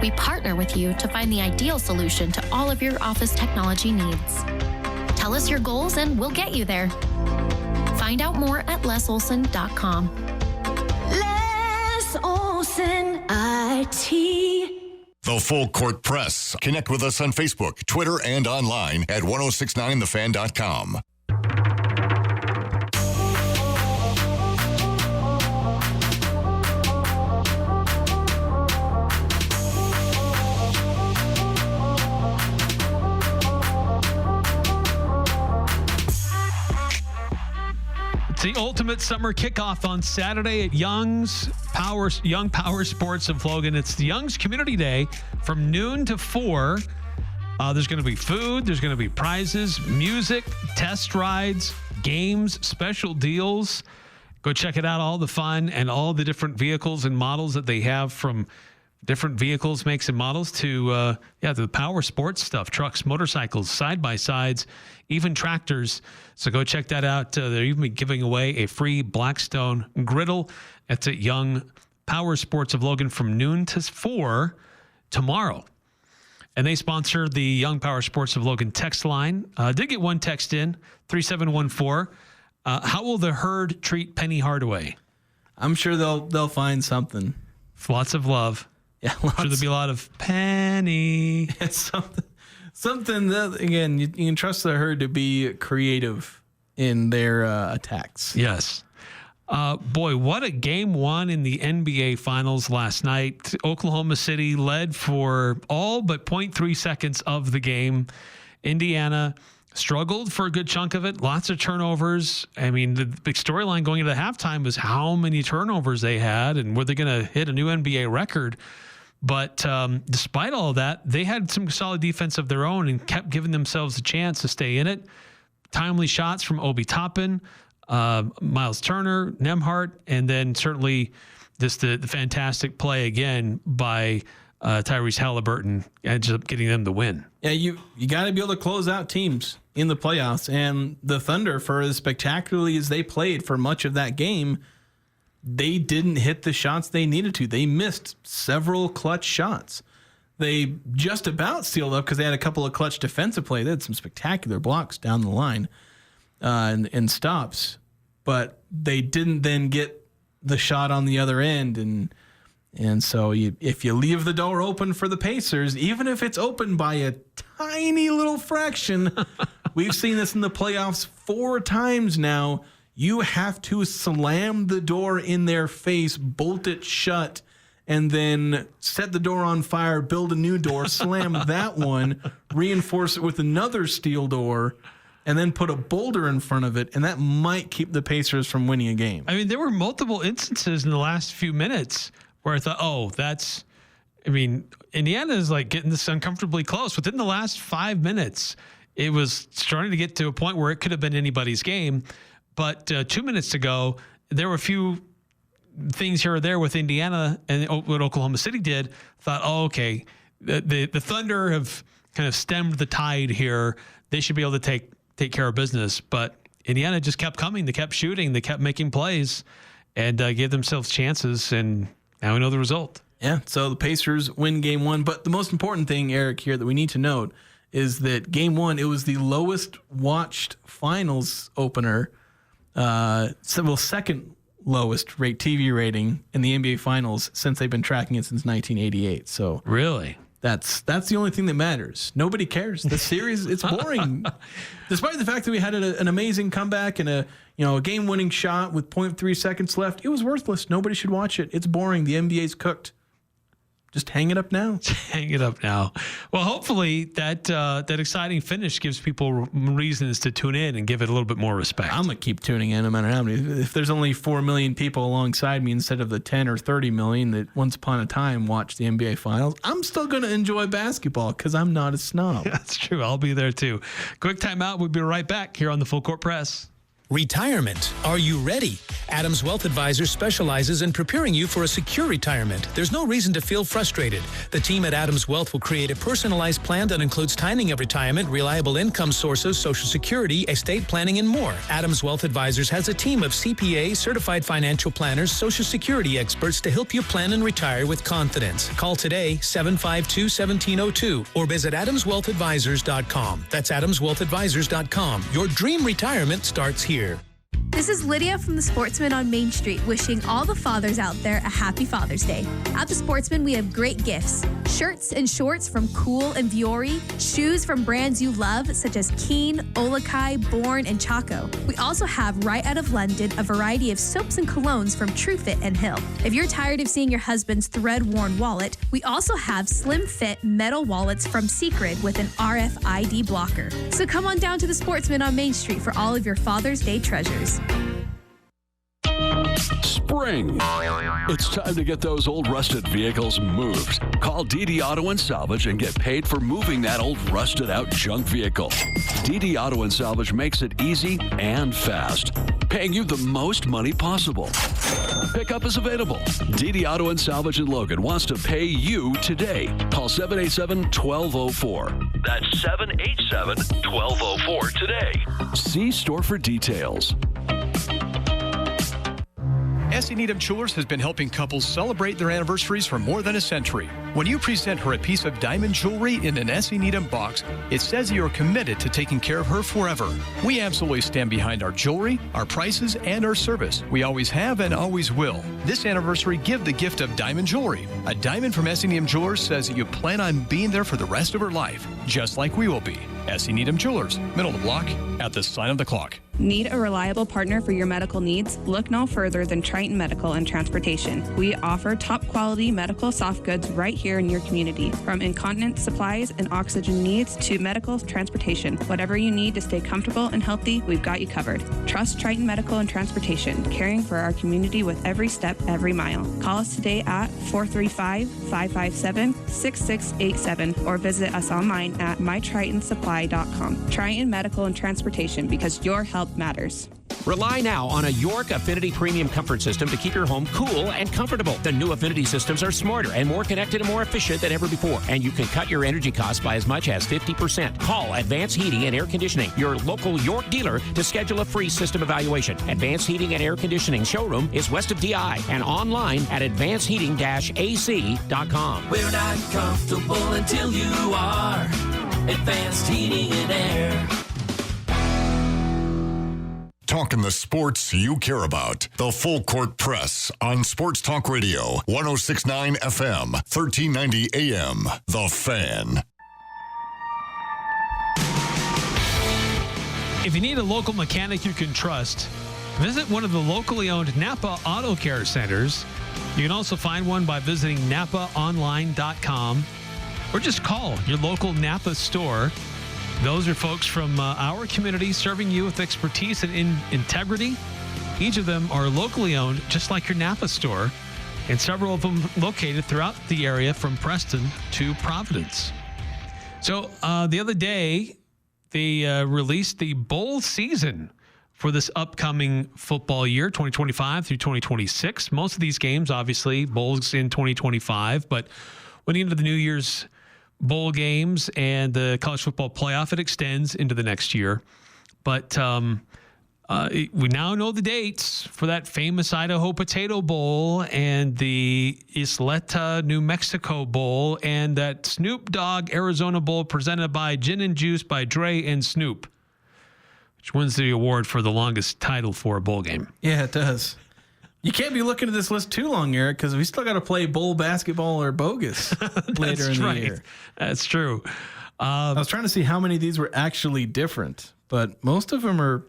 We partner with you to find the ideal solution to all of your office technology needs. Tell us your goals and we'll get you there. Find out more at lesolson.com. Les Olson IT. The Full Court Press. Connect with us on Facebook, Twitter, and online at 1069thefan.com. It's the ultimate summer kickoff on Saturday at Young Power Sports of Logan. It's the Young's Community Day from noon to 4. There's going to be food. There's going to be prizes, music, test rides, games, special deals. Go check it out. All the fun and all the different vehicles and models that they have, from different vehicles, makes and models to the power sports stuff, trucks, motorcycles, side-by-sides, even tractors. So go check that out. They're even giving away a free Blackstone griddle. That's at Young Power Sports of Logan from noon to 4 tomorrow. And they sponsor the Young Power Sports of Logan text line. Did get one text in, 3714. How will the herd treat Penny Hardaway? I'm sure they'll find something. Lots of love. Yeah, I'm sure there'll be a lot of Penny. It's something that, again, you can trust the herd to be creative in their attacks. Yes. Boy, what a game one in the NBA Finals last night. Oklahoma City led for all but 0.3 seconds of the game. Indiana struggled for a good chunk of it. Lots of turnovers. I mean, the big storyline going into halftime was how many turnovers they had and were they going to hit a new NBA record. But despite all of that, they had some solid defense of their own and kept giving themselves a chance to stay in it. Timely shots from Obi Toppin, Miles Turner, Nembhard, and then certainly just the fantastic play again by Tyrese Halliburton, ended up getting them the win. Yeah, you got to be able to close out teams in the playoffs. And the Thunder, for as spectacularly as they played for much of that game, they didn't hit the shots they needed to. They missed several clutch shots. They just about sealed up because they had a couple of clutch defensive plays. They had some spectacular blocks down the line and stops, but they didn't then get the shot on the other end. And so if you leave the door open for the Pacers, even if it's open by a tiny little fraction, we've seen this in the playoffs 4 times now, you have to slam the door in their face, bolt it shut, and then set the door on fire, build a new door, slam that one, reinforce it with another steel door, and then put a boulder in front of it, and that might keep the Pacers from winning a game. I mean, there were multiple instances in the last few minutes where I thought, Indiana is like getting this uncomfortably close. Within the last 5 minutes, it was starting to get to a point where it could have been anybody's game. But 2 minutes to go, there were a few things here or there with Indiana and what Oklahoma City did. Thought, okay, the Thunder have kind of stemmed the tide here. They should be able to take care of business. But Indiana just kept coming. They kept shooting. They kept making plays and gave themselves chances. And now we know the result. Yeah, so the Pacers win game 1. But the most important thing, Eric, here that we need to note is that game 1, it was the lowest watched finals opener. Second lowest rate TV rating in the NBA Finals since they've been tracking it since 1988. So really, that's the only thing that matters. Nobody cares. The series, it's boring. Despite the fact that we had an amazing comeback and a game-winning shot with 0.3 seconds left, it was worthless. Nobody should watch it. It's boring. The NBA's cooked. just hang it up now. Hang it up now. Well, hopefully that exciting finish gives people reasons to tune in and give it a little bit more respect. I'm going to keep tuning in no matter how many. If there's only 4 million people alongside me instead of the 10 or 30 million that once upon a time watched the NBA Finals, I'm still going to enjoy basketball because I'm not a snob. That's true. I'll be there too. Quick timeout. We'll be right back here on the Full Court Press. Retirement. Are you ready? Adams Wealth Advisors specializes in preparing you for a secure retirement. There's no reason to feel frustrated. The team at Adams Wealth will create a personalized plan that includes timing of retirement, reliable income sources, Social Security, estate planning, and more. Adams Wealth Advisors has a team of CPA, certified financial planners, Social Security experts to help you plan and retire with confidence. Call today, 752-1702, or visit adamswealthadvisors.com. That's adamswealthadvisors.com. Your dream retirement starts here. This is Lydia from The Sportsman on Main Street, wishing all the fathers out there a happy Father's Day. At The Sportsman, we have great gifts. Shirts and shorts from Cool and Viore, shoes from brands you love, such as Keen, Olakai, Bourne, and Chaco. We also have, right out of London, a variety of soaps and colognes from TrueFit and Hill. If you're tired of seeing your husband's thread-worn wallet, we also have slim fit metal wallets from Secret with an RFID blocker. So come on down to The Sportsman on Main Street for all of your Father's Day treasures. Spring. It's time to get those old rusted vehicles moved. Call DD Auto and Salvage and get paid for moving that old rusted out junk vehicle. DD Auto and Salvage makes it easy and fast, paying you the most money possible. Pickup is available. DD Auto and Salvage in Logan wants to pay you today. Call 787-1204. That's 787-1204 today. See store for details. Essie Needham Jewelers has been helping couples celebrate their anniversaries for more than a century. When you present her a piece of diamond jewelry in an Essie Needham box, it says you are committed to taking care of her forever. We absolutely stand behind our jewelry, our prices, and our service. We always have and always will. This anniversary, give the gift of diamond jewelry. A diamond from Essie Needham Jewelers says that you plan on being there for the rest of her life, just like we will be. Essie Needham Jewelers, middle of the block, at the sign of the clock. Need a reliable partner for your medical needs? Look no further than Triton Medical and Transportation. We offer top quality medical soft goods right here in your community. From incontinence supplies and oxygen needs to medical transportation. Whatever you need to stay comfortable and healthy, we've got you covered. Trust Triton Medical and Transportation, caring for our community with every step, every mile. Call us today at 435-557-6687 or visit us online at mytritonsupply.com. Triton Medical and Transportation, because your health matters. Rely now on a York Affinity Premium Comfort System to keep your home cool and comfortable. The new Affinity systems are smarter and more connected and more efficient than ever before, and you can cut your energy costs by as much as 50%. Call Advanced Heating and Air Conditioning, your local York dealer, to schedule a free system evaluation. Advanced Heating and Air Conditioning showroom is west of DI and online at advancedheating-ac.com. We're not comfortable until you are. Advanced Heating and Air. Talking the sports you care about. The Full Court Press on Sports Talk Radio, 106.9 FM, 1390 AM. The Fan. If you need a local mechanic you can trust, visit one of the locally owned Napa Auto Care Centers. You can also find one by visiting napaonline.com or just call your local Napa store. Those are folks from our community serving you with expertise and integrity. Each of them are locally owned, just like your Napa store, and several of them located throughout the area from Preston to Providence. So the other day, they released the bowl season for this upcoming football year, 2025 through 2026. Most of these games, obviously, bowls in 2025, but when you get into the New Year's bowl games and the college football playoff, it extends into the next year. But we now know the dates for that famous Idaho Potato Bowl and the Isleta, New Mexico Bowl and that Snoop Dogg Arizona Bowl presented by Gin and Juice by Dre and Snoop, which wins the award for the longest title for a bowl game. Yeah, it does. You can't be looking at this list too long, Eric, because we still got to play bowl basketball or bogus later in the year. That's true. I was trying to see how many of these were actually different, but most of them are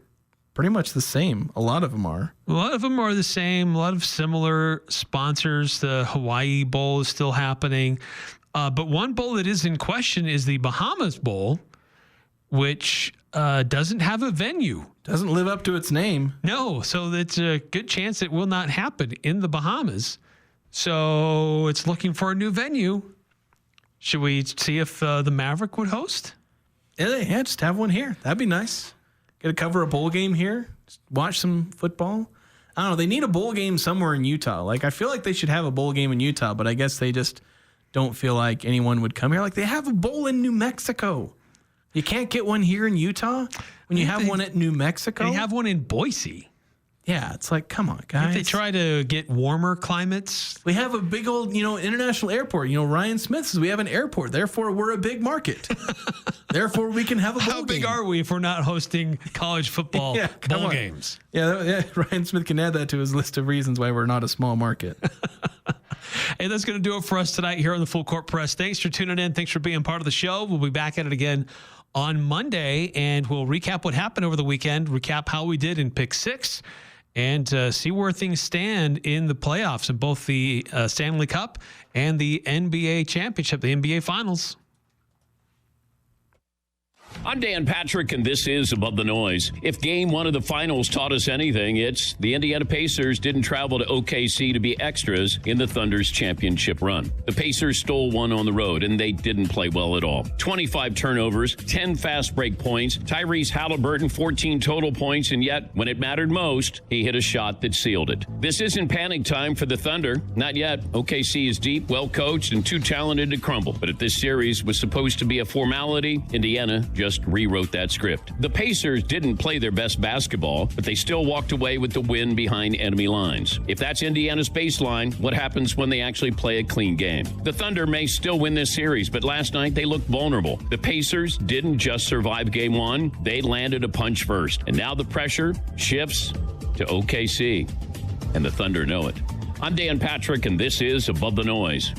pretty much the same. A lot of them are. A lot of them are the same. A lot of similar sponsors. The Hawaii Bowl is still happening. But one bowl that is in question is the Bahamas Bowl, which doesn't have a venue. Doesn't live up to its name. No, so it's a good chance it will not happen in the Bahamas. So it's looking for a new venue. Should we see if the Maverick would host? Yeah, just have one here. That'd be nice. Get to cover a bowl game here. Just watch some football. I don't know. They need a bowl game somewhere in Utah. Like, I feel like they should have a bowl game in Utah, but I guess they just don't feel like anyone would come here. Like, they have a bowl in New Mexico. You can't get one here in Utah when you have one at New Mexico. They have one in Boise. Yeah, it's like, come on, guys. If they try to get warmer climates. We have a big old, international airport. Ryan Smith says we have an airport. Therefore, we're a big market. Therefore, we can have a bowl How big are we if we're not hosting college football bowl games? Yeah, Ryan Smith can add that to his list of reasons why we're not a small market. Hey, that's going to do it for us tonight here on the Full Court Press. Thanks for tuning in. Thanks for being part of the show. We'll be back at it again on Monday, and we'll recap what happened over the weekend, recap how we did in Pick 6, and see where things stand in the playoffs in both the Stanley Cup and the NBA Championship, the NBA Finals. I'm Dan Patrick, and this is Above the Noise. If Game 1 of the Finals taught us anything, it's the Indiana Pacers didn't travel to OKC to be extras in the Thunder's championship run. The Pacers stole one on the road, and they didn't play well at all. 25 turnovers, 10 fast break points, Tyrese Halliburton 14 total points, and yet, when it mattered most, he hit a shot that sealed it. This isn't panic time for the Thunder. Not yet. OKC is deep, well-coached, and too talented to crumble. But if this series was supposed to be a formality, Indiana just rewrote that script. The Pacers didn't play their best basketball, but they still walked away with the win behind enemy lines. If that's Indiana's baseline, what happens when they actually play a clean game? The Thunder may still win this series, but last night they looked vulnerable. The Pacers didn't just survive Game 1, they landed a punch first. And now the pressure shifts to OKC, and the Thunder know it. I'm Dan Patrick, and this is Above the Noise.